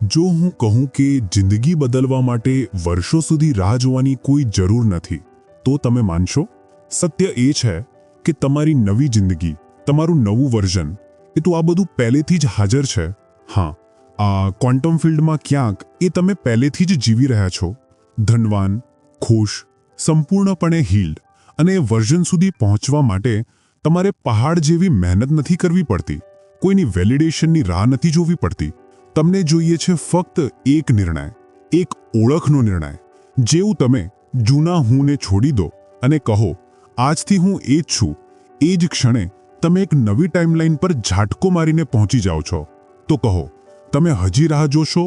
જો હું કહું કે જિંદગી બદલવા માટે વર્ષો સુધી રાહ જોવાની કોઈ જરૂર નથી તો તમે માનશો? સત્ય એ છે કે તમારી નવી જિંદગી, તમારું નવું વર્ઝન એ તો આ બધું પહેલેથી જ હાજર છે. હા, આ ક્વોન્ટમ ફિલ્ડમાં ક્યાંક એ તમે પહેલેથી જ જીવી રહ્યા છો. ધનવાન, ખુશ, સંપૂર્ણપણે હીલ્ડ. અને એ વર્ઝન સુધી પહોંચવા માટે તમારે પહાડ જેવી મહેનત નથી કરવી પડતી, કોઈની વેલિડેશનની રાહ નથી જોવી પડતી. તમને જોઈએ છે ફક્ત એક નિર્ણય, એક ઓળખનો નિર્ણય. જેવું તમે જૂના હુંને છોડી દો અને કહો, આજથી હું એ જ છું, એ જ ક્ષણે તમે એક નવી ટાઈમલાઈન પર ઝાટકો મારીને પહોંચી જાઓ છો. તો કહો, તમે હજી રાહ જોશો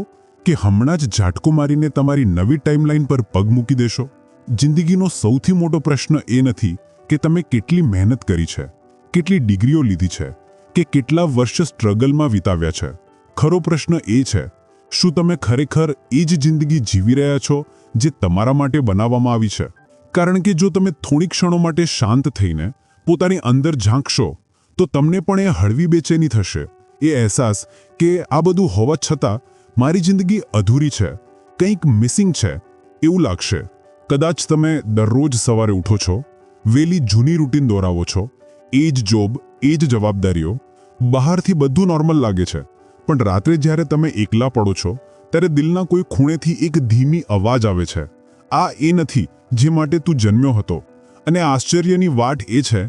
કે હમણાં જ ઝાટકો મારીને તમારી નવી ટાઈમલાઈન પર પગ મૂકી દેશો? જિંદગીનો સૌથી મોટો પ્રશ્ન એ નથી કે તમે કેટલી મહેનત કરી છે, કેટલી ડિગ્રીઓ લીધી છે, કે કેટલા વર્ષ સ્ટ્રગલમાં વિતાવ્યા છે. ખરો પ્રશ્ન એ છે, શું તમે ખરેખર એ જ જિંદગી જીવી રહ્યા છો જે તમારા માટે બનાવવામાં આવી છે? કારણ કે જો તમે થોડી ક્ષણો માટે શાંત થઈને પોતાની અંદર ઝાંકશો તો તમને પણ એ હળવી બેચેની થશે, એ અહેસાસ કે આ બધું હોવા છતાં મારી જિંદગી અધૂરી છે, કંઈક મિસિંગ છે એવું લાગશે. કદાચ તમે દરરોજ સવારે ઉઠો છો, વેલી જૂની રૂટીન દોરાવો છો, એ જ જોબ, એ જ જવાબદારીઓ, બહારથી બધું નોર્મલ લાગે છે, પણ રાત્રે જ્યારે તમે એકલા પડો છો ત્યારે દિલના કોઈ ખૂણેથી એક ધીમી અવાજ આવે છે, આ એ નથી જે માટે તું જન્મ્યો હતો. અને આશ્ચર્યની વાત એ છે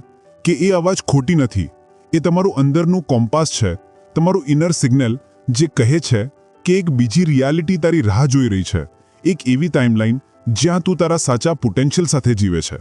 કે એ અવાજ ખોટી નથી. એ તમારું અંદરનું કોમ્પાસ છે, તમારું ઇનર સિગ્નલ જે કહે છે કે એક બીજી રિયાલિટી તારી રાહ જોઈ રહી છે, એક એવી ટાઈમલાઈન જ્યાં તું તારા સાચા પોટેન્શિયલ સાથે જીવે છે.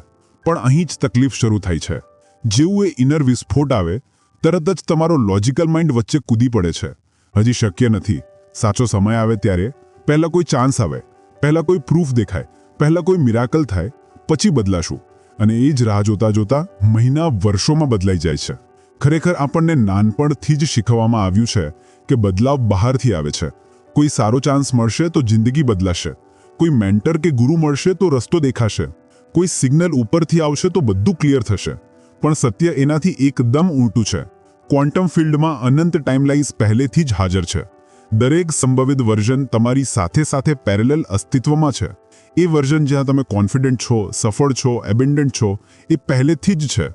પણ અહીં જ તકલીફ શરૂ થાય છે. જેવું એ ઇનર વિસ્ફોટ આવે તરત જ તમારો લોજિકલ માઇન્ડ વચ્ચે કૂદી પડે છે. હજી શક્ય નથી, સાચો સમય આવે ત્યારે, પહેલાં કોઈ ચાન્સ આવે, પહેલાં કોઈ પ્રૂફ દેખાય, પહેલાં કોઈ મિરાકલ થાય, પછી બદલાશું. અને એ જ રાહ જોતા જોતા મહિના વર્ષોમાં બદલાઈ જાય છે. ખરેખર આપણને નાનપણથી જ શીખવવામાં આવ્યું છે કે બદલાવ બહારથી આવે છે. કોઈ સારો ચાન્સ મળશે તો જિંદગી બદલાશે, કોઈ મેન્ટર કે ગુરુ મળશે તો રસ્તો દેખાશે, કોઈ સિગ્નલ ઉપરથી આવશે તો બધું ક્લિયર થશે. પણ સત્ય એનાથી એકદમ ઊલટું છે. ક્વોન્ટમ ફિલ્ડમાં અનંત ટાઈમલાઇન્સ પહેલેથી જ હાજર છે. દરેક સંભવિત વર્ઝન તમારી સાથે સાથે પેરેલલ અસ્તિત્વમાં છે. એ વર્ઝન જ્યાં તમે કોન્ફિડન્ટ છો, સફળ છો, એબન્ડન્ટ છો, એ પહેલેથી જ છે.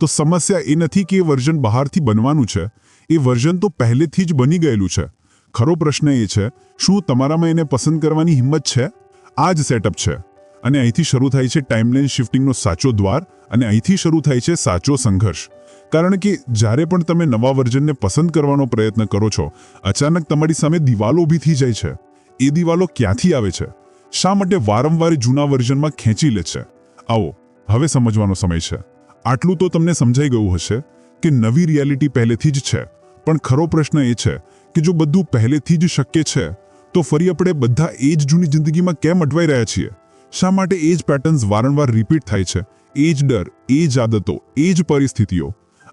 તો સમસ્યા એ નથી કે એ વર્ઝન બહારથી બનવાનું છે, એ વર્ઝન તો પહેલેથી જ બની ગયેલું છે. ખરો પ્રશ્ન એ છે, શું તમારામાં એને પસંદ કરવાની હિંમત છે? આ જ સેટઅપ છે. અને અહીંથી શરૂ થાય છે ટાઈમલાઈન શિફ્ટિંગનો સાચો દ્વાર, અને અહીંથી શરૂ થાય છે સાચો સંઘર્ષ. કારણ કે જ્યારે પણ તમે નવા વર્ઝનને પસંદ કરવાનો પ્રયત્ન કરો છો, અચાનક તમારી સામે દિવાલો ઊભી થઈ જાય છે. એ દિવાલો ક્યાંથી આવે છે? શા માટે વારંવાર જૂના વર્ઝનમાં ખેંચી લે છે? આવો, હવે સમજવાનો સમય છે. આટલું તો તમને સમજાઈ ગયું હશે કે નવી રિયાલિટી પહેલેથી જ છે. પણ ખરો પ્રશ્ન એ છે કે જો બધું પહેલેથી જ શક્ય છે તો ફરી આપણે બધા એ જ જૂની જિંદગીમાં કેમ અટવાઈ રહ્યા છીએ? શા માટે એ જ પેટર્ન્સ વારંવાર રિપીટ થાય છે? એ જ ડર, એ જ આદતો, એ જ પરિસ્થિતિઓ.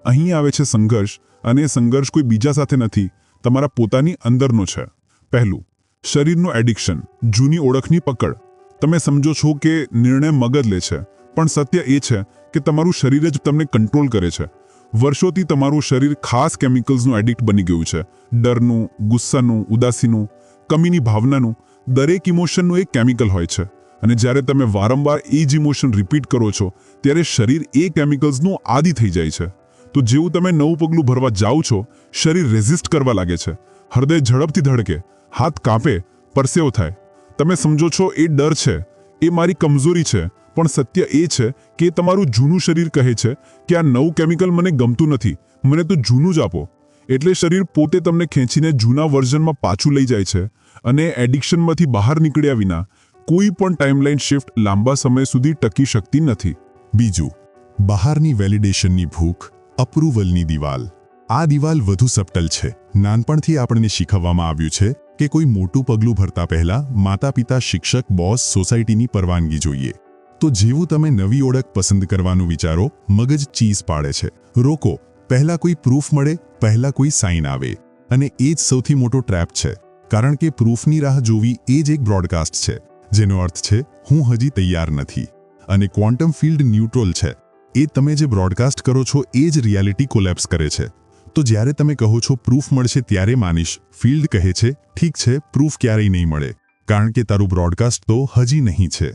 અહીં આવે છે સંઘર્ષ, અને સંઘર્ષ કોઈ બીજા સાથે નથી, તમારા પોતાની અંદરનો છે. પહેલું, શરીરનું એડિક્શન, જૂની ઓળખની પકડ. તમે સમજો છો કે નિર્ણય મગજ લે છે, પણ સત્ય એ છે કે તમારું શરીર જ તમને કંટ્રોલ કરે છે. વર્ષોથી તમારું શરીર ખાસ કેમિકલ્સનું એડિક્ટ બની ગયું છે. ડરનું, ગુસ્સાનું, ઉદાસીનું, કમીની ભાવનાનું, દરેક ઇમોશનનું એક કેમિકલ હોય છે. અને જ્યારે તમે વારંવાર એ જ ઇમોશન રિપીટ કરો છો ત્યારે શરીર એ કેમિકલ્સનું આદી થઈ જાય છે. તો જેવું તમે નવું પગલું ભરવા જાઓ છો, શરીર રેઝિસ્ટ કરવા લાગે છે. હૃદય ઝડપથી ધડકે, હાથ કાંપે, પરસેવો થાય. તમે સમજો છો એ ડર છે, એ મારી કમજોરી છે, પણ સત્ય એ છે કે તમારું જૂનું શરીર કહે છે કે આ નવું કેમિકલ મને ગમતું નથી, મને તો જૂનું જ આપો. એટલે શરીર પોતે તમને ખેંચીને જૂના વર્ઝનમાં પાછું લઈ જાય છે. અને એડિક્શનમાંથી બહાર નીકળ્યા વિના કોઈ પણ ટાઈમલાઈન શિફ્ટ લાંબા સમય સુધી ટકી શકતી નથી. બીજું, બહારની વેલિડેશનની ભૂખ, અપ્રુવલની દિવાલ. આ દિવાલ વધુ સબટલ છે. નાનપણથી આપણને શીખવવામાં આવ્યું છે કે કોઈ મોટું પગલું ભરતા પહેલા માતા પિતા, શિક્ષક, બોસ, સોસાયટીની પરવાનગી જોઈએ. તો જેવું તમે નવી ઓળખ પસંદ કરવાનું વિચારો, મગજ ચીઝ પાડે છે. રોકો, પહેલા કોઈ પ્રૂફ મળે, પહેલા કોઈ સાઇન આવે. અને એ જ સૌથી મોટો ટ્રેપ છે. કારણ કે પ્રૂફની રાહ જોવી એ જ એક બ્રોડકાસ્ટ છે, જેનો અર્થ છે હું હજી તૈયાર નથી. અને ક્વોન્ટમ ફિલ્ડ ન્યુટ્રલ છે. એ તમે જે બ્રોડકાસ્ટ કરો છો એ જ રિયાલિટી કોલેપ્સ કરે છે. તો જ્યારે તમે કહો છો પ્રૂફ મળશે ત્યારે માનીશ, ફિલ્ડ કહે છે ઠીક છે, પ્રૂફ ક્યારેય નહીં મળે, કારણ કે તારું બ્રોડકાસ્ટ તો હજી નહીં છે.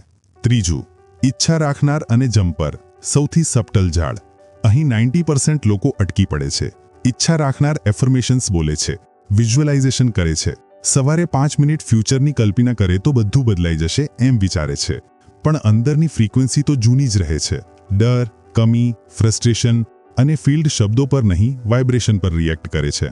ત્રીજું, ઈચ્છા રાખનાર અને જમ્પર, સૌથી સબટલ ઝાડ. અહીં 90% લોકો અટકી પડે છે. ઈચ્છા રાખનાર એફર્મેશન્સ બોલે છે, વિઝ્યુઅલાઇઝેશન કરે છે, સવારે 5 મિનિટ ફ્યુચરની કલ્પના કરે તો બધું બદલાઈ જશે એમ વિચારે છે, પણ અંદરની ફ્રીક્વન્સી તો જૂની જ રહે છે. ડર, કમી, ફ્રસ્ટ્રેશન અને ફિલ્ડ શબ્દો પર નહીં, વાઇબ્રેશન પર રિએક્ટ કરે છે.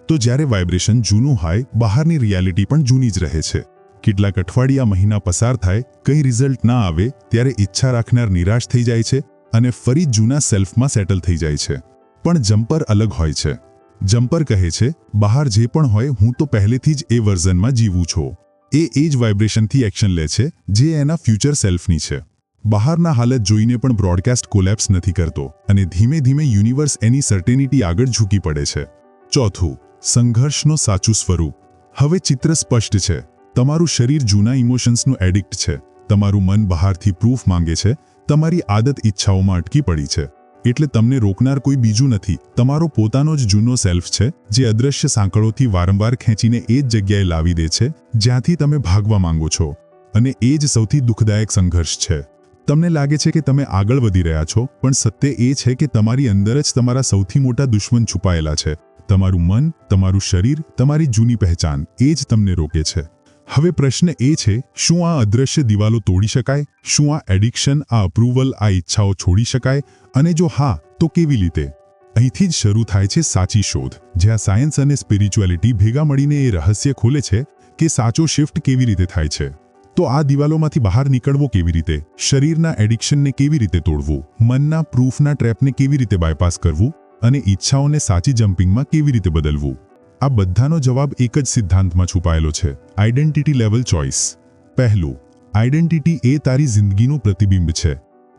તો જ્યારે વાઇબ્રેશન જૂનું હોય, બહારની રિયાલિટી પણ જૂની જ રહે છે. કેટલાક અઠવાડિયા, મહિના પસાર થાય, કંઈ રિઝલ્ટ ના આવે, ત્યારે ઈચ્છા રાખનાર નિરાશ થઈ જાય છે અને ફરી જૂના સેલ્ફમાં સેટલ થઈ જાય છે. પણ જમ્પર અલગ હોય છે. જમ્પર કહે છે, બહાર જે પણ હોય, હું તો પહેલેથી જ એ વર્ઝનમાં જીવું છું. એ જ વાઇબ્રેશનથી એક્શન લે છે જે એના ફ્યુચર સેલ્ફની છે. બહારના હાલત જોઈને પણ બ્રોડકાસ્ટ કોલેપ્સ નથી કરતો અને ધીમે ધીમે યુનિવર્સ એની સર્ટેનિટી આગળ ઝૂકી પડે છે. ચોથું, સંઘર્ષનો સાચું સ્વરૂપ. હવે ચિત્ર સ્પષ્ટ છે. તમારું શરીર જૂના ઇમોશન્સનું એડિક્ટ છે. તમારું મન બહારથી પ્રૂફ માંગે છે. તમારી આદત ઈચ્છાઓમાં અટકી પડી છે. એટલે તમને રોકનાર કોઈ બીજું નથી, તમારો પોતાનો જ જૂનો સેલ્ફ છે, જે અદ્રશ્ય સાંકળોથી વારંવાર ખેંચીને એ જ જગ્યાએ લાવી દે છે જ્યાંથી તમે ભાગવા માંગો છો. અને એ જ સૌથી દુઃખદાયક સંઘર્ષ છે. તમને લાગે છે કે તમે આગળ વધી રહ્યા છો, પણ સત્ય એ છે કે તમારી અંદર જ તમારા સૌથી મોટા દુશ્મન છુપાયેલા છે. તમારું મન, તમારું શરીર, તમારી જૂની પહેચાન, એ જ તમને રોકે છે. હવે પ્રશ્ન એ છે, શું આ અદ્રશ્ય દિવાલો તોડી શકાય? શું આ એડિક્શન, આ અપ્રુવલ, આ ઈચ્છાઓ છોડી શકાય? અને જો હા, તો કેવી રીતે? અહીંથી જ શરૂ થાય છે સાચી શોધ, જ્યાં સાયન્સ અને સ્પિરિચ્યુઆલિટી ભેગા મળીને એ રહસ્ય ખોલે છે કે સાચો શિફ્ટ કેવી રીતે થાય છે. તો આ દિવાલોમાંથી બહાર નીકળવો કેવી રીતે? શરીરના એડિક્શનને કેવી રીતે તોડવું? મનના પ્રૂફના ટ્રેપને કેવી રીતે બાયપાસ કરવું? અને ઈચ્છાઓને સાચી જમ્પિંગમાં કેવી રીતે બદલવું? આ બધાનો જવાબ એક જ સિદ્ધાંતમાં છુપાયેલો છે, આઇડેન્ટિટી લેવલ ચોઇસ. પહેલું, આઇડેન્ટિટી એ તારી જિંદગીનું પ્રતિબિંબ છે.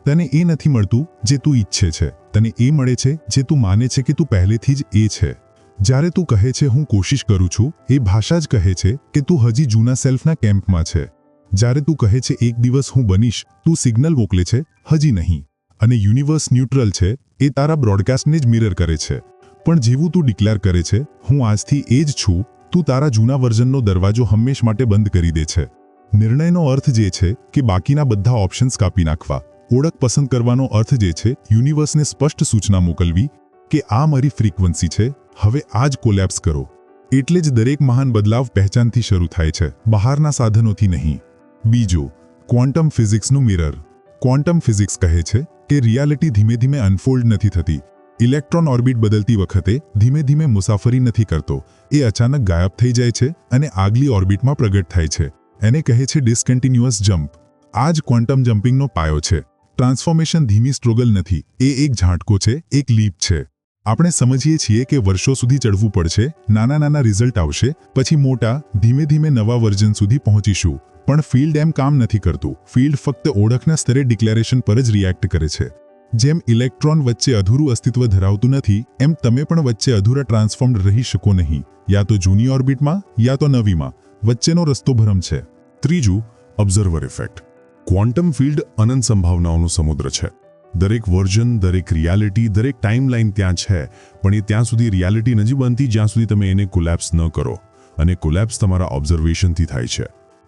તને એ નથી મળતું જે તું ઈચ્છે છે, તને એ મળે છે જે તું માને છે કે તું પહેલેથી જ એ છે. જ્યારે તું કહે છે હું કોશિશ કરું છું, એ ભાષા જ કહે છે કે તું હજી જૂના સેલ્ફના કેમ્પમાં છે. જ્યારે તું કહે છે એક દિવસ હું બનીશ, તું સિગ્નલ મોકલે છે હજી નહીં. અને યુનિવર્સ ન્યુટ્રલ છે, એ તારા બ્રોડકાસ્ટને જ મિરર કરે છે. પણ જેવું તું ડિક્લેર કરે છે, હું આજથી એ જ છું, તું તારા જૂના વર્ઝનનો દરવાજો હંમેશ માટે બંધ કરી દે છે. નિર્ણયનો અર્થ જે છે કે બાકીના બધા ઓપ્શન્સ કાપી નાખવા. ઓળખ પસંદ કરવાનો અર્થ જે છે યુનિવર્સને સ્પષ્ટ સૂચના મોકલવી કે આ મારી ફ્રીક્વન્સી છે, હવે આ જ કોલેપ્સ કરો. એટલે જ દરેક મહાન બદલાવ પહેચાનથી શરૂ થાય છે, બહારના સાધનોથી નહીં. બીજું, ક્વોન્ટમ ફિઝિક્સનું મિરર. ક્વોન્ટમ ફિઝિક્સ કહે છે કે રિયાલિટી ધીમે ધીમે અનફોલ્ડ નથી થતી. ઇલેક્ટ્રોન ઓર્બિટ બદલતી વખતે ધીમે ધીમે મુસાફરી નથી કરતો, એ અચાનક ગાયબ થઈ જાય છે અને આગલી ઓર્બિટમાં પ્રગટ થાય છે. એને કહે છે ડિસકન્ટિન્યુઅસ જમ્પ. આ જ ક્વોન્ટમ જમ્પિંગનો પાયો છે. ટ્રાન્સફોર્મેશન ધીમી સ્ટ્રગલ નથી, એ એક ઝાટકો છે, એક લીપ છે. આપણે સમજીએ છીએ કે વર્ષો સુધી ચડવું પડશે, નાના નાના રિઝલ્ટ આવશે, પછી મોટા, ધીમે ધીમે નવા વર્ઝન સુધી પહોંચીશું. પણ ફિલ્ડ એમ કામ નથી કરતું. ફિલ્ડ ફક્ત ઓળખના સ્તરે ડિક્લેરેશન પર જ રિએક્ટ કરે છે. જેમ ઇલેક્ટ્રોન વચ્ચે અધૂરું અસ્તિત્વ ધરાવતું નથી, એમ તમે પણ વચ્ચે અધૂરા ટ્રાન્સફોર્મ્ડ રહી શકો નહીં. યા તો જૂની ઓર્બિટમાં, યા તો નવીમાં. વચ્ચેનો રસ્તો ભરમ છે. ત્રીજું, ઓબ્ઝર્વર ઇફેક્ટ. ક્વોન્ટમ ફિલ્ડ અનંત સંભાવનાઓનો સમુદ્ર છે. દરેક વર્ઝન, દરેક રિયાલિટી, દરેક ટાઈમલાઈન ત્યાં છે, પણ એ ત્યાં સુધી રિયાલિટી નથી બનતી જ્યાં સુધી તમે એને કોલેપ્સ ન કરો. અને કોલેપ્સ તમારા ઓબ્ઝર્વેશનથી થાય છે.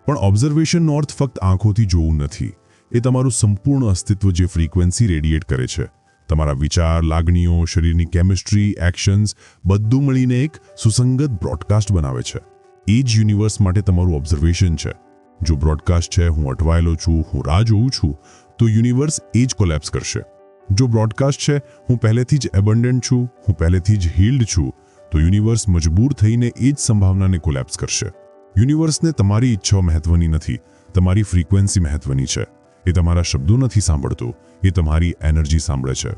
પણ ઓબ્ઝર્વેશનનો અર્થ ફક્ત આંખોથી જોવું નથી. એ તમારું સંપૂર્ણ અસ્તિત્વ જે ફ્રીક્વન્સી રેડિએટ કરે છે. તમારા વિચાર, લાગણીઓ, શરીરની કેમિસ્ટ્રી, એક્શન્સ બધું મળીને એક સુસંગત બ્રોડકાસ્ટ બનાવે છે. એ જ યુનિવર્સ માટે તમારું ઓબ્ઝર્વેશન છે. જો બ્રોડકાસ્ટ છે હું અટવાયેલો છું, હું રાહ જોઉં છું, તો યુનિવર્સ એ જ કોલેપ્સ કરશે. જો બ્રોડકાસ્ટ છે હું પહેલેથી જ એબન્ડન્ટ છું, હું પહેલેથી જ હીલ્ડ છું, તો યુનિવર્સ મજબૂર થઈને એ જ સંભાવનાને કોલેપ્સ કરશે. યુનિવર્સને તમારી ઈચ્છાઓ મહત્વની નથી, તમારી ફ્રીક્વન્સી મહત્વની છે. એ તમારા શબ્દો નથી સાંભળતું, એ તમારી એનર્જી સાંભળે છે.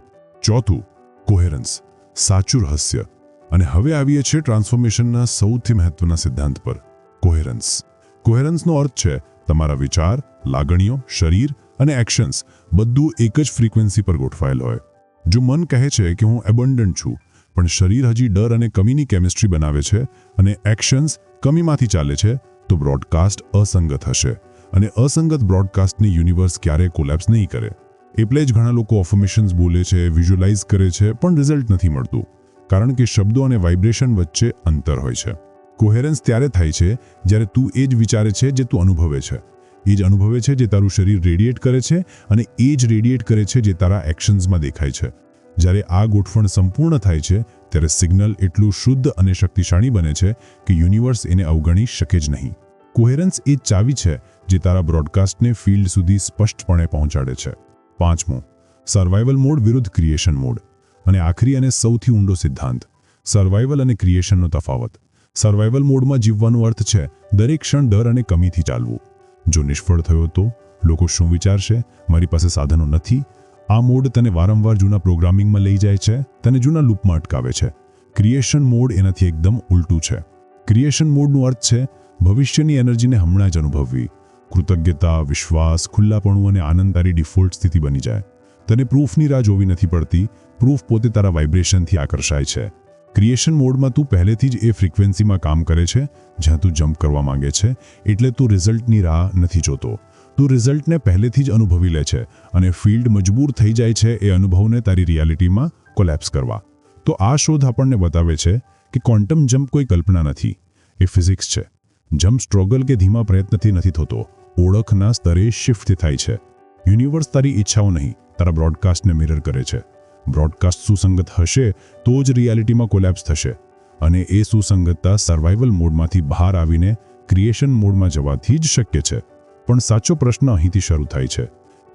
ચોથું, કોહેરન્સ, સાચું રહસ્ય. અને હવે આવીએ છીએ ટ્રાન્સફોર્મેશનના સૌથી મહત્વના સિદ્ધાંત પર, કોહેરન્સ. કોહેરન્સનો અર્થ છે તમારા વિચાર, લાગણીઓ, શરીર અને એક્શન્સ બધું એક જ ફ્રીક્વન્સી પર ગોઠવાયેલ હોય. જો મન કહે છે કે હું એબન્ડન્ટ છું, પણ શરીર હજી ડર અને કમીની કેમિસ્ટ્રી બનાવે છે અને એક્શન્સ કમીમાંથી ચાલે છે, તો બ્રોડકાસ્ટ અસંગત હશે. અને અસંગત બ્રોડકાસ્ટની યુનિવર્સ ક્યારેય કોલેપ્સ નહીં કરે. એટલે જ ઘણા લોકો અફર્મેશન્સ બોલે છે, વિઝ્યુઅલાઇઝ કરે છે, પણ રિઝલ્ટ નથી મળતું. કારણ કે શબ્દો અને વાઇબ્રેશન વચ્ચે અંતર હોય છે. કોહેરન્સ ત્યારે થાય છે જ્યારે તું એ જ વિચારે છે જે તું અનુભવે છે, એ જ અનુભવે છે જે તારું શરીર રેડિએટ કરે છે, અને એ જ રેડિએટ કરે છે જે તારા એક્શન્સમાં દેખાય છે. જ્યારે આ ગોઠવણ સંપૂર્ણ થાય છે ત્યારે સિગ્નલ એટલું શુદ્ધ અને શક્તિશાળી બને છે કે યુનિવર્સ એને અવગણી શકે જ નહીં. કોહેરન્સ એ ચાવી છે જે તારા બ્રોડકાસ્ટને ફિલ્ડ સુધી સ્પષ્ટપણે પહોંચાડે છે. 5મું, સર્વાઇવલ મોડ વિરુદ્ધ ક્રિએશન મોડ. અને આખરી અને સૌથી ઊંડો સિદ્ધાંત, સર્વાઇવલ અને ક્રિએશનનો તફાવત. સર્વાઇવલ મોડમાં જીવવાનો અર્થ છે દરેક ક્ષણ ડર અને કમીથી ચાલવું. જો નિષ્ફળ થયો તો લોકો શું વિચારશે, મારી પાસે સાધનો નથી. આ મોડ તને વારંવાર જૂના પ્રોગ્રામિંગમાં લઈ જાય છે, તને જૂના લૂપમાં અટકાવે છે. ક્રિએશન મોડ એનાથી એકદમ ઉલટું છે. ક્રિએશન મોડનો અર્થ છે ભવિષ્યની એનર્જીને હમણાં જ અનુભવવી. કૃતજ્ઞતા, વિશ્વાસ, ખુલ્લાપણું અને આનંદ તારી ડિફોલ્ટ સ્થિતિ બની જાય. તને પ્રૂફની રાહ જોવી નથી પડતી, પ્રૂફ પોતે તારા વાઇબ્રેશનથી આકર્ષાય છે. ક્રિએશન મોડમાં તું પહેલેથી જ એ ફ્રીક્વન્સીમાં કામ કરે છે જ્યાં તું જમ્પ કરવા માંગે છે, એટલે તું રિઝલ્ટની રાહ નથી જોતો. તું રિઝલ્ટને પહેલેથી જ અનુભવી લે છે અને ફિલ્ડ મજબૂર થઈ જાય છે એ અનુભવને તારી રિયાલિટીમાં કોલેપ્સ કરવા. તો આ શોધ આપણને બતાવે છે કે ક્વોન્ટમ જમ્પ કોઈ કલ્પના નથી, એ ફિઝિક્સ છે. જમ્પ સ્ટ્રગલ કે ધીમા પ્રયત્નથી નથી થતો, ઓળખના સ્તરે શિફ્ટ થાય છે. યુનિવર્સ તારી ઈચ્છાઓ નહીં, તારા બ્રોડકાસ્ટને મિરર કરે છે. બ્રોડકાસ્ટ સુસંગત હશે તો જ રિયાલિટીમાં કોલેપ્સ થશે, અને એ સુસંગતતા સર્વાઇવલ મોડમાંથી બહાર આવીને ક્રિએશન મોડમાં જવાથી જ શક્ય છે. પણ સાચો પ્રશ્ન અહીંથી શરૂ થાય છે.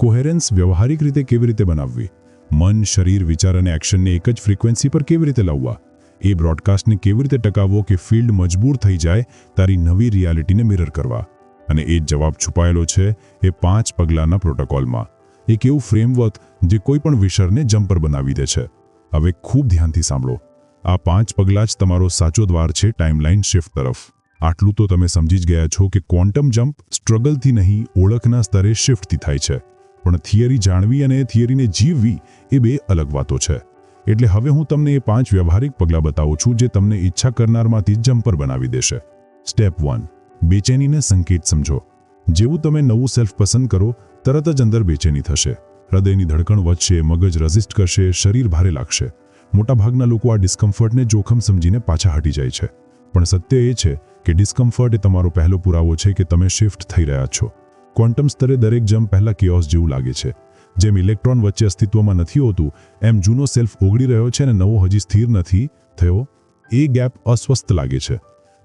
કોહેરન્સ વ્યવહારિક રીતે કેવી રીતે બનાવવી? મન, શરીર, વિચાર અને એક્શનને એક જ ફ્રીક્વન્સી પર કેવી રીતે લાવવા? એ બ્રોડકાસ્ટને કેવી રીતે ટકાવવો કે ફિલ્ડ મજબૂર થઈ જાય તારી નવી રિયાલિટીને મિરર કરવા? અને એ જવાબ છુપાયેલો છે એ 5 પગલાંના પ્રોટોકોલમાં. એક એવું ફ્રેમવર્ક જે કોઈ પણ વિષયને જમ્પર બનાવી દે છે. હવે ખૂબ ધ્યાનથી સાંભળો. આ 5 પગલાં જ તમારો સાચો દ્વાર છે ટાઈમલાઈન શિફ્ટ તરફ. આટલું તો તમે સમજી જ ગયા છો કે ક્વોન્ટમ જમ્પ સ્ટ્રગલથી નહીં, ઓળખના સ્તરે શિફ્ટથી થાય છે. પણ થિયરી જાણવી અને થિયરીને જીવવી એ બે અલગ વાતો છે. એટલે હવે હું તમને એ 5 વ્યવહારિક પગલાં બતાવું છું જે તમને ઈચ્છા કરનારમાંથી જમ્પર બનાવી દેશે. સ્ટેપ 1, બેચેનીને સંકેત સમજો. જેવું તમે નવું સેલ્ફ પસંદ કરો તરત જ અંદર બેચેની થશે. હૃદયની ધડકણ વધશે, મગજ રેઝિસ્ટ કરશે, શરીર ભારે લાગશે. મોટાભાગના લોકો આ ડિસ્કમ્ફર્ટને જોખમ સમજીને પાછા હટી જાય છે. પણ સત્ય એ છે કે ડિસ્કમ્ફર્ટ એ તમારો પહેલો પુરાવો છે કે તમે શિફ્ટ થઈ રહ્યા છો. ક્વોન્ટમ સ્તરે દરેક જમ્પ પહેલા કેઓસ જેવું લાગે છે. જેમ ઇલેક્ટ્રોન વચ્ચે અસ્તિત્વમાં નથી હોતું, એમ જૂનો સેલ્ફ ઓગળી રહ્યો છે અને નવો હજી સ્થિર નથી થયો. એ ગેપ અસ્વસ્થ લાગે છે.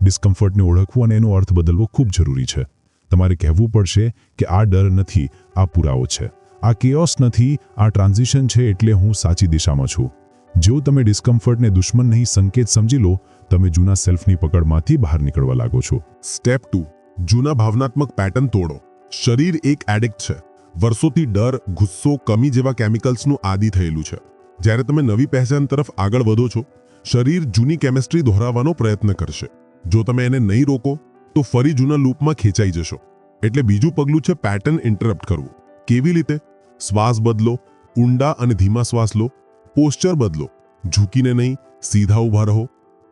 ડિસ્કમ્ફર્ટને ઓળખવું અને એનો અર્થ બદલવો ખૂબ જરૂરી છે. તમારે કહેવું પડશે કે આ ડર નથી, આ પુરાવો છે. આ કેઓસ નથી, આ ટ્રાન્ઝિશન છે, એટલે હું સાચી દિશામાં છું. જેવું તમે ડિસ્કમ્ફર્ટને દુશ્મન નહીં સંકેત સમજી લો, તમે જૂના સેલ્ફની પકડમાંથી બહાર નીકળવા લાગો છો. સ્ટેપ 2, જૂના ભાવનાત્મક પેટર્ન તોડો. શરીર એક એડિક્ટ છે. વર્ષોથી ડર, ગુસ્સો, કમી જેવા કેમિકલ્સનું આદી થયેલું છે. જ્યારે તમે નવી પહેચાન તરફ આગળ વધો છો, શરીર જૂની કેમિસ્ટ્રી દોહરાવવાનો પ્રયત્ન કરશે. જો તમે એને નહીં રોકો તો ફરી જૂના લૂપમાં ખેંચાઈ જશો. એટલે બીજું પગલું છે પેટર્ન ઇન્ટરપ્ટ કરવું. કેવી રીતે? શ્વાસ બદલો, ઊંડા અને ધીમા શ્વાસ લો. પોસ્ચર બદલો, ઝૂકીને નહીં, સીધા ઊભા રહો.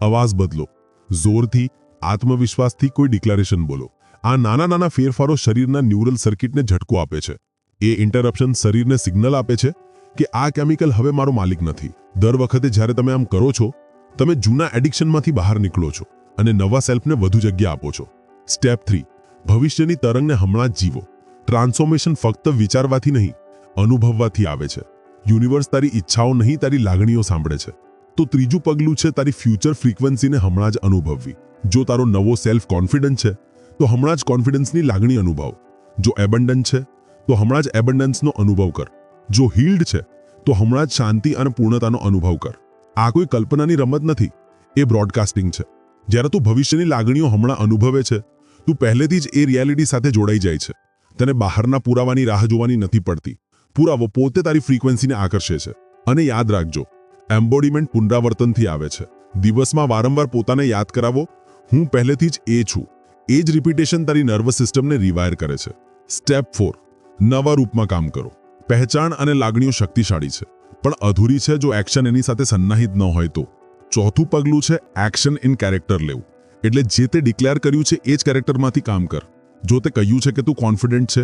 અવાજ બદલો, જોરથી, આત્મવિશ્વાસથી કોઈ ડિક્લેરેશન બોલો. આ નાના નાના ફેરફારો શરીરના ન્યુરલ સર્કિટને ઝટકો આપે છે. એ ઇન્ટરપ્શન શરીરને સિગ્નલ આપે છે કે આ કેમિકલ હવે મારો માલિક નથી. દર વખતે જ્યારે તમે આમ કરો છો, તમે જૂના એડિક્શનમાંથી બહાર નીકળો છો અને નવા સેલ્ફને વધુ જગ્યા આપો છો. સ્ટેપ 3, ભવિષ્યની તરંગને હમણાં જ જીવો. ટ્રાન્સફોર્મેશન ફક્ત વિચારવાથી નહીં, અનુભવવાથી આવે છે. યુનિવર્સ તારી ઈચ્છાઓ નહીં, તારી લાગણીઓ સાંભળે છે. તો ત્રીજું પગલું છે તારી ફ્યુચર ફ્રીક્વન્સીને હમણાં જ અનુભવવી. જો તારો નવો સેલ્ફ કોન્ફિડન્ટ છે તો હમણાં જ કોન્ફિડન્સની લાગણી અનુભવ. જો એબન્ડન્ટ છે તો હમણાં જ એબન્ડન્સનો અનુભવ કર. જો હીલ્ડ છે તો હમણાં જ શાંતિ અને પૂર્ણતાનો અનુભવ કર. આ કોઈ કલ્પનાની રમત નથી, એ બ્રોડકાસ્ટિંગ છે. જ્યારે તું ભવિષ્યની લાગણીઓ હમણાં અનુભવે છે, તું પહેલેથી જ એ રિયાલિટી સાથે જોડાઈ જાય છે. તને બહારના પુરાવાની રાહ જોવાની નથી પડતી. પુરાવો પોતે તારી ફ્રીક્વન્સીને આકર્ષે છે. અને યાદ રાખજો, એમ્બોડીમેન્ટ પુનરાવર્તનથી આવે છે. દિવસમાં વારંવાર પોતાને યાદ કરાવો, હું પહેલેથી જ એ છું. એ જ રિપીટેશન તારી નર્વસ સિસ્ટમને રિવાયર કરે છે. સ્ટેપ 4, નવા રૂપમાં કામ કરો. પહેચાન અને લાગણીઓ શક્તિશાળી છે, પણ અધૂરી છે જો એક્શન એની સાથે સન્નાહિત ન હોય તો. ચોથું પગલું છે એક્શન ઇન કેરેક્ટર લેવું. એટલે જે તે ડિક્લેર કર્યું છે એ જ કેરેક્ટરમાંથી કામ કર. જો તે કહ્યું છે કે તું કોન્ફિડન્ટ છે,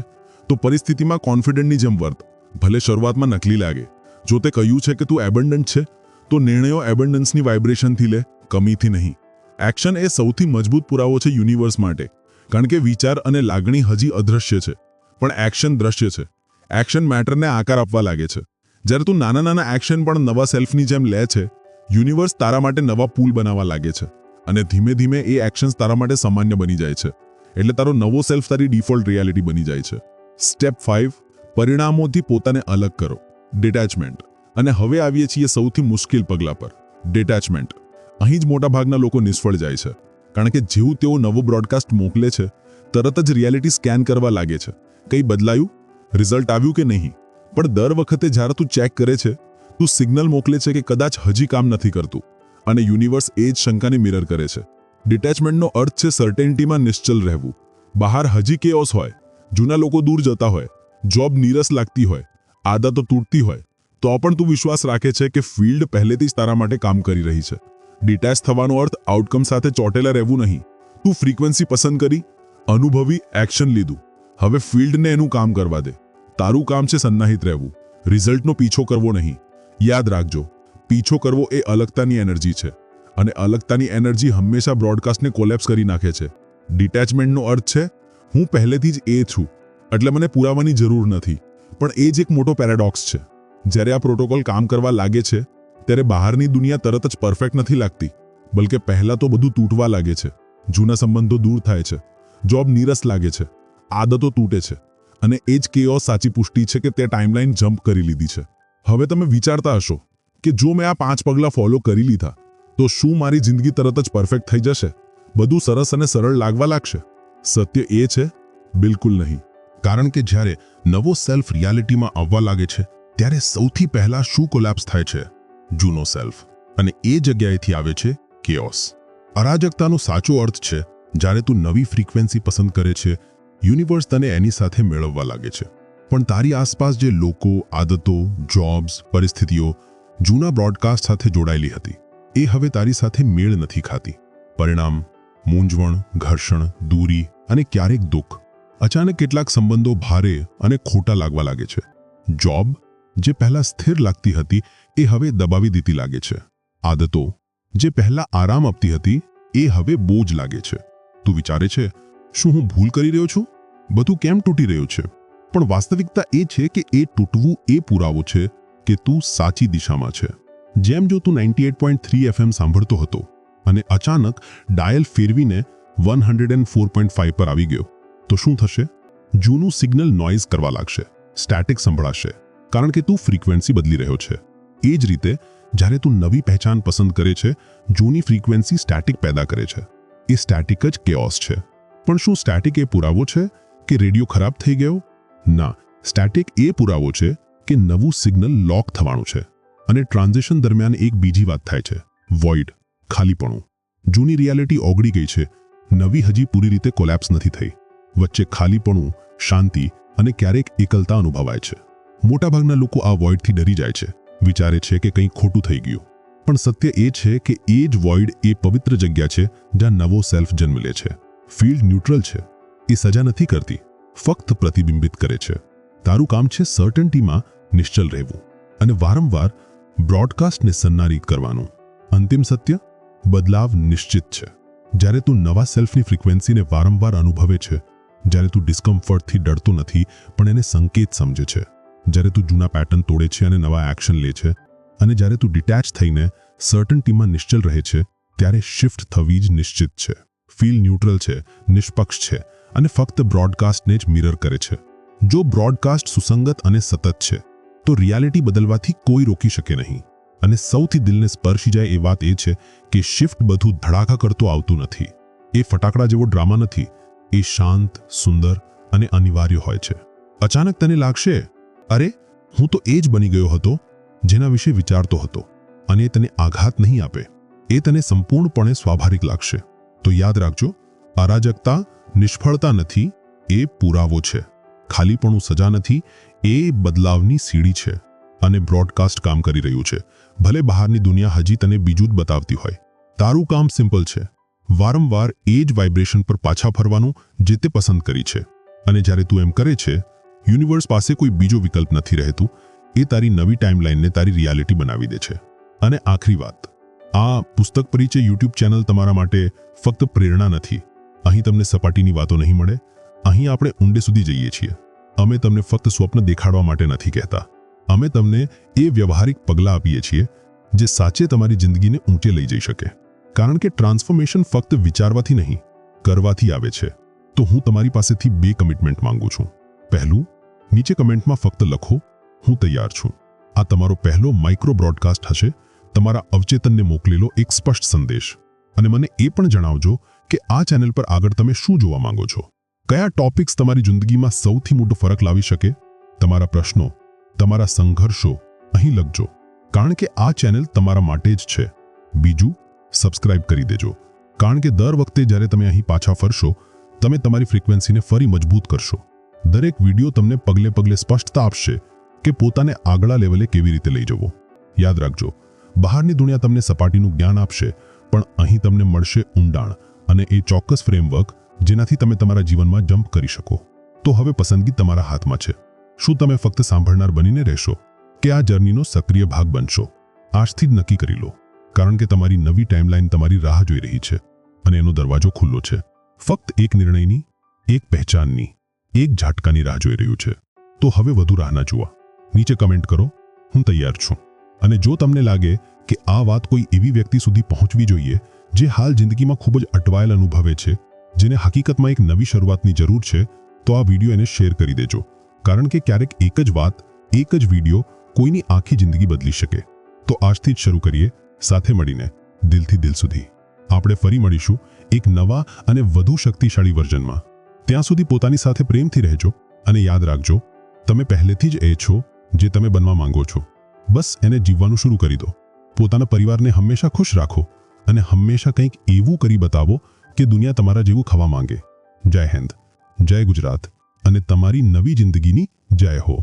તો પરિસ્થિતિમાં કોન્ફિડન્ટની જેમ વર્ત, ભલે શરૂઆતમાં નકલી લાગે. જો તે કહ્યું છે કે તું એબન્ડન્ટ છે, તો નિર્ણયો એબન્ડન્સની વાઇબ્રેશનથી લે, કમીથી નહીં. એક્શન એ સૌથી મજબૂત પુરાવો છે યુનિવર્સ માટે, કારણ કે વિચાર અને લાગણી હજી અદૃશ્ય છે, પણ એક્શન દ્રશ્ય છે. એક્શન મેટરને આકાર આપવા લાગે છે. જ્યારે તું નાના નાના એક્શન પણ નવા સેલ્ફની જેમ લે છે, યુનિવર્સ તારા માટે નવા પુલ બનાવવા લાગે છે, અને ધીમે ધીમે એ એક્શન્સ તારા માટે સામાન્ય બની જાય છે. એટલે તારો નવો સેલ્ફ તારી ડિફોલ્ટ રિયાલિટી બની જાય છે. સ્ટેપ 5, પરિણામોથી પોતાને અલગ કરો. ડિટેચમેન્ટ. અને હવે આવીએ છીએ સૌથી મુશ્કેલ પગલા પર, ડિટેચમેન્ટ. અહીં જ મોટાભાગના લોકો નિષ્ફળ જાય છે, કારણ કે જેવું તેઓ નવો બ્રોડકાસ્ટ મોકલે છે, તરત જ રિયાલિટી સ્કેન કરવા લાગે છે. કંઈ બદલાયું? રિઝલ્ટ આવ્યું કે નહીં? પણ દર વખતે જ્યારે તું ચેક કરે છે, તું સિગ્નલ મોકલે છે કે કદાચ હજી કામ નથી કરતું, અને યુનિવર્સ એ જ શંકાને મિરર કરે છે. ડિટેચમેન્ટનો અર્થ છે સર્ટેનિટીમાં નિશ્ચલ રહેવું. બહાર હજી કેઓસ હોય, જૂના લોકો દૂર જતા હોય, જોબ નીરસ લાગતી હોય, આદતો તૂટતી હોય, તો પણ તું વિશ્વાસ રાખે છે કે ફિલ્ડ પહેલેથી જ તારા માટે કામ કરી રહી છે. ડિટેચ થવાનો અર્થ આઉટકમ સાથે ચોટેલા રહેવું નહીં. તું ફ્રીક્વન્સી પસંદ કરી, અનુભવી, એક્શન લીધું. હવે ફિલ્ડને એનું કામ કરવા દે. તારું કામ છે સન્નાહિત રહેવું, રિઝલ્ટનો પીછો કરવો નહીં. યાદ રાખજો, પીછો કરવો એ અલગતાની એનર્જી છે, અને અલગતાની એનર્જી હંમેશા બ્રોડકાસ્ટને કોલેપ્સ કરી નાખે છે. ડિટેચમેન્ટનો અર્થ છે હું પહેલેથી જ એ છું, એટલે મને પુરાવાની જરૂર નથી. પણ એ જ એક મોટો પેરાડોક્સ છે. જ્યારે આ પ્રોટોકોલ કામ કરવા લાગે છે, ત્યારે બહારની દુનિયા તરત જ પરફેક્ટ નથી લાગતી, બલકે પહેલા તો બધું તૂટવા લાગે છે. જૂના સંબંધો દૂર થાય છે, જોબ નીરસ લાગે છે, આદતો તૂટે છે, અને એ જ કેઓસ સાચી પુષ્ટિ છે કે તે ટાઈમલાઈન જમ્પ કરી લીધી છે. હવે તમે વિચારતા હશો કે જો મેં આ 5 પગલાં ફોલો કરી લીધા, તો શું મારી જિંદગી તરત જ પરફેક્ટ થઈ જશે? બધું સરસ અને સરળ લાગવા લાગશે? સત્ય એ છે, બિલકુલ નહીં. કારણ કે જ્યારે નવો સેલ્ફ રિયાલિટીમાં આવવા લાગે છે, ત્યારે સૌથી પહેલા શું કોલેપ્સ થાય છે? જૂનો સેલ્ફ. અને એ જગ્યાએથી આવે છે કેઓસ. અરાજકતાનો સાચો અર્થ છે જ્યારે તું નવી ફ્રીક્વન્સી પસંદ કરે છે, યુનિવર્સ તને એની સાથે મેળવવા લાગે છે. પણ તારી આસપાસ જે લોકો, આદતો, જોબ્સ, પરિસ્થિતિઓ જૂના બ્રોડકાસ્ટ સાથે જોડાયેલી હતી, એ હવે તારી સાથે મેળ નથી ખાતી. પરિણામ: મૂંઝવણ, ઘર્ષણ, દૂરી અને ક્યારેક દુઃખ. અચાનક કેટલાક સંબંધો ભારે અને ખોટા લાગવા લાગે છે. જોબ જે પહેલા સ્થિર લાગતી હતી, એ હવે દબાવી દીધી લાગે છે. આદતો જે પહેલા આરામ આપતી હતી, એ હવે બોજ લાગે છે. તું વિચારે છે, શું હું ભૂલ કરી રહ્યો છું? બધું કેમ તૂટી રહ્યું છે? પણ વાસ્તવિકતા એ છે કે એ તૂટવું એ પુરાવો છે કે તું સાચી દિશામાં છે. જેમ જો તું 98.3 FM સાંભળતો હતો અને અચાનક ડાયલ ફેરવીને 104.5 પર આવી ગયો, તો શું થશે? જૂનું સિગ્નલ નોઇઝ કરવા લાગશે, સ્ટેટિક સંભળાશે, કારણ કે તું ફ્રીક્વન્સી બદલી રહ્યો છે. એ જ રીતે જ્યારે તું નવી પહેચાન પસંદ કરે છે, જૂની ફ્રીક્વન્સી સ્ટેટિક પેદા કરે છે. એ સ્ટેટિક જ કેઓસ છે. પણ શું સ્ટેટિક એ પુરાવો છે કે રેડિયો ખરાબ થઈ ગયો? ના, સ્ટેટિક એ પુરાવો છે કે નવું સિગ્નલ લોક થવાનું છે. અને ટ્રાન્ઝિશન દરમિયાન એક બીજી વાત થાય છે: વોઇડ, ખાલીપણું. જૂની રિયાલિટી ઓગળી ગઈ છે, નવી હજી પૂરી રીતે કોલેપ્સ નથી થઈ. વચ્ચે ખાલીપણું, શાંતિ અને ક્યારેક એકલતા અનુભવાય છે. મોટાભાગના લોકો આ વોઇડથી ડરી જાય છે, વિચારે છે કે કંઈ ખોટું થઈ ગયું. પણ સત્ય એ છે કે એ જ વોઇડ એ પવિત્ર જગ્યા છે જ્યાં નવો સેલ્ફ જન્મ લે છે. ફિલ્ડ ન્યુટ્રલ છે. એ સજા નથી કરતી, ફક્ત પ્રતિબિંબિત કરે છે. તારું કામ છે સર્ટનિટીમાં નિશ્ચલ રહેવું અને વારંવાર બ્રોડકાસ્ટને સન્નારિત કરવાનું. અંતિમ સત્ય: બદલાવ નિશ્ચિત છે. જ્યારે તું નવા સેલ્ફની ફ્રીક્વન્સીને વારંવાર અનુભવે છે, જ્યારે તું ડિસ્કમ્ફર્ટથી ડરતો નથી પણ એને સંકેત સમજે છે, જ્યારે તું જૂના પેટર્ન તોડે છે અને નવા એક્શન લે છે, અને જ્યારે તું ડિટેચ થઈને સર્ટનિટીમાં નિશ્ચલ રહે છે, ત્યારે શિફ્ટ થવી જ નિશ્ચિત છે. ફીલ ન્યુટ્રલ છે, નિષ્પક્ષ છે અને ફક્ત બ્રોડકાસ્ટને જ મિરર કરે છે. જો બ્રોડકાસ્ટ સુસંગત અને સતત છે, તો રિયાલિટી બદલવાથી કોઈ રોકી શકે નહીં. અને સૌથી દિલને સ્પર્શી જાય એ વાત એ છે કે શિફ્ટ બધું ધડાકા કરતો આવતું નથી. એ ફટાકડા જેવો ડ્રામા નથી. એ શાંત, સુંદર અને અનિવાર્ય હોય છે. અચાનક તને લાગશે, અરે, હું તો એ જ બની ગયો હતો જેના વિશે વિચારતો હતો. અને તને આઘાત નહીં આપે, એ તને સંપૂર્ણપણે સ્વાભાવિક લાગશે. તો યાદ રાખજો, અરાજકતા નિષ્ફળતા નથી, એ પુરાવો છે. ખાલીપણું સજા નથી, એ બદલાવની સીડી છે. અને બ્રોડકાસ્ટ કામ કરી રહ્યું છે, ભલે બહારની દુનિયા હજી તને બીજું જ બતાવતી હોય. તારું કામ સિમ્પલ છે: વારંવાર એ જ વાઇબ્રેશન પર પાછા ફરવાનું જે તે પસંદ કરી છે. અને જ્યારે તું એમ કરે છે, યુનિવર્સ પાસે કોઈ બીજો વિકલ્પ નથી રહેતું. એ તારી નવી ટાઈમલાઈનને તારી રિયાલિટી બનાવી દે છે. અને આખરી વાત, આ પુસ્તક પરિચય યુટ્યુબ ચેનલ તમારા માટે ફક્ત પ્રેરણા નથી. અહીં તમને સપાટીની વાતો નહીં મળે. અહીં આપણે ઊંડે સુધી જઈએ છીએ. અમે તમને ફક્ત સ્વપ્ન દેખાડવા માટે નથી કહેતા. અમે તમને એ વ્યવહારિક પગલાં આપીએ છીએ જે સાચે તમારી જિંદગીને ઊંચે લઈ જઈ શકે. કારણ કે ટ્રાન્સફોર્મેશન ફક્ત વિચારવાથી નહીં, કરવાથી આવે છે. તો હું તમારી પાસેથી 2 કમિટમેન્ટ માંગુ છું. પહેલું, નીચે કમેન્ટમાં ફક્ત લખો, હું તૈયાર છું. આ તમારો પહેલો માઇક્રો બ્રોડકાસ્ટ હશે, તમારા અવચેતનને મોકલેલો એક સ્પષ્ટ સંદેશ. અને મને એ પણ જણાવજો કે આ ચેનલ પર આગળ તમે શું જોવા માંગો છો. કયા ટોપિક્સ તમારી જિંદગીમાં સૌથી મોટો ફરક લાવી શકે. તમારા પ્રશ્નો, તમારા સંઘર્ષો અહીં લખજો, કારણ કે આ ચેનલ તમારા માટે જ છે. બીજું, સબસ્ક્રાઇબ કરી દેજો, કારણ કે દર વખતે જ્યારે તમે અહીં પાછા ફરશો, તમે તમારી ફ્રીક્વન્સીને ફરી મજબૂત કરશો. દરેક વિડિયો તમને પગલે પગલે સ્પષ્ટતા આપશે કે પોતાને આગલા લેવલે કેવી રીતે લઈ જવો. યાદ રાખજો, બહારની દુનિયા તમને સપાટીનું જ્ઞાન આપશે, પણ અહીં તમને મળશે ઊંડાણ અને એ ચોક્કસ ફ્રેમવર્ક જેનાથી તમે તમારા જીવનમાં જમ્પ કરી શકો. તો હવે પસંદગી તમારા હાથમાં છે. શું તમે ફક્ત સાંભળનાર બનીને રહેશો કે આ જર્નીનો સક્રિય ભાગ બનશો? આજથી જ નક્કી કરી લો, કારણ કે તમારી નવી ટાઈમલાઈન તમારી રાહ જોઈ રહી છે અને એનો દરવાજો ખુલ્લો છે. ફક્ત એક નિર્ણયની, એક પહેચાનની, એક ઝાટકાની રાહ જોઈ રહ્યું છે. તો હવે વધુ રાહ ના જુઓ. નીચે કમેન્ટ કરો, હું તૈયાર છું. અને જો તમને લાગે કે આ વાત કોઈ એવી વ્યક્તિ સુધી પહોંચવી જોઈએ જે હાલ જિંદગીમાં ખૂબ જ અટવાયેલ અનુભવે છે, જેને હકીકતમાં એક નવી શરૂઆતની જરૂર છે, તો આ વિડીયો એને શેર કરી દેજો. કારણ કે ક્યારેક એક જ વાત, એક જ વિડીયો કોઈની આખી જિંદગી બદલી શકે. તો આજથી જ શરૂ કરીએ, સાથે મળીને, દિલથી દિલ સુધી. આપણે ફરી મળીશું એક નવા અને વધુ શક્તિશાળી વર્ઝનમાં. ત્યાં સુધી પોતાની સાથે પ્રેમથી રહેજો અને યાદ રાખજો, તમે પહેલેથી જ એ છો જે તમે બનવા માંગો છો. બસ એને જીવવાનું શરૂ કરી દો. પોતાના પરિવારને હંમેશા ખુશ રાખો અને હંમેશા કંઈક એવું કરી બતાવો કે દુનિયા તમારા જેવું ખાવા માંગે. જય હિન્દ, જય ગુજરાત અને તમારી નવી જિંદગીની જય હો.